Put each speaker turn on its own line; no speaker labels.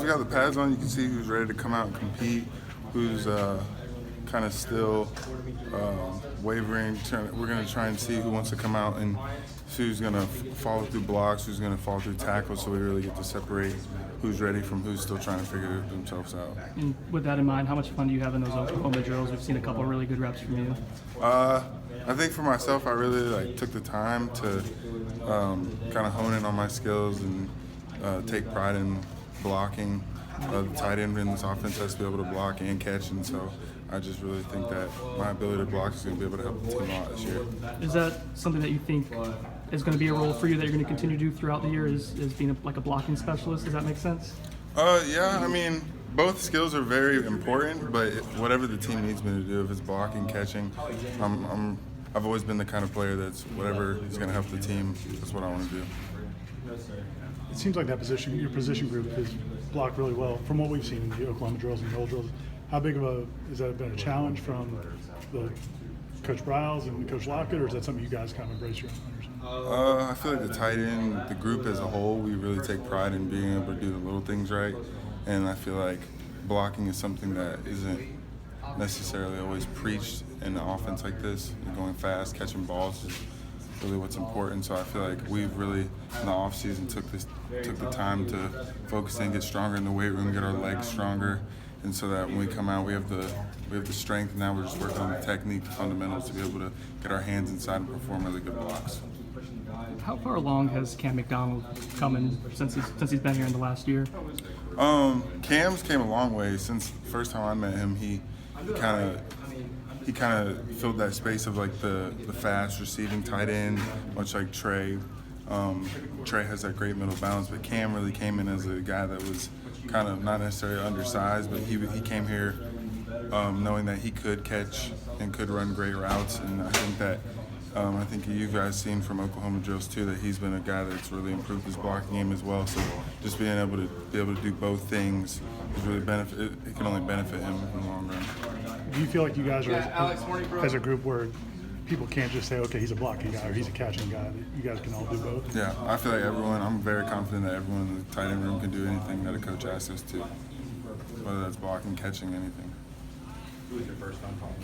we got the pads on, you can see who's ready to come out and compete, who's kind of still wavering. We're going to try and see who wants to come out and who's going to follow through blocks, who's going to follow through tackles, so we really get to separate who's ready from who's still trying to figure themselves out.
And with that in mind, how much fun do you have in those Oklahoma drills? We've seen a couple of really good reps from you.
I think for myself, I really took the time to kind of hone in on my skills and take pride in blocking. The tight end in this offense has to be able to block and catch, and so I just really think that my ability to block is going to be able to help the team a lot this year.
Is that something that you think is going to be a role for you that you're going to continue to do throughout the year, is being like a blocking specialist? Does that make sense?
Yeah, I mean, both skills are very important, but whatever the team needs me to do, if it's blocking, catching, I've always been the kind of player that's whatever is going to help the team, that's what I want to do.
It seems like that position, your position group, is blocked really well from what we've seen in the Oklahoma drills and the old drills. How big of has that been a challenge from the Coach Bryles and Coach Lockett, or is that something you guys kind of embrace your own?
I feel like the tight end, the group as a whole, we really take pride in being able to do the little things right, and I feel like blocking is something that isn't necessarily always preached in an offense like this. Going fast, catching balls is really what's important. So I feel like we've really, in the offseason, took the time to focus and get stronger in the weight room, get our legs stronger, and so that when we come out, we have the strength. Now we're just working on the technique, the fundamentals, to be able to get our hands inside and perform really good blocks.
How far along has Cam McDonald come in since he's been here in the last year?
Cam's came a long way. Since the first time I met him, he kind of filled that space of like the fast receiving tight end, much like Trey. Trey has that great middle balance, but Cam really came in as a guy that was kind of not necessarily undersized, but he came here knowing that he could catch and could run great routes, and I think you guys seen from Oklahoma drills too that he's been a guy that's really improved his blocking game as well. So just being able to do both things is really it can only benefit him in the long run.
Do you feel like you guys are as a group where people can't just say, okay, he's a blocking guy or he's a catching guy? You guys can all do both?
Yeah, I feel like I'm very confident that everyone in the tight end room can do anything that a coach asks us to, whether that's blocking, catching, anything.
Who was your first time calling?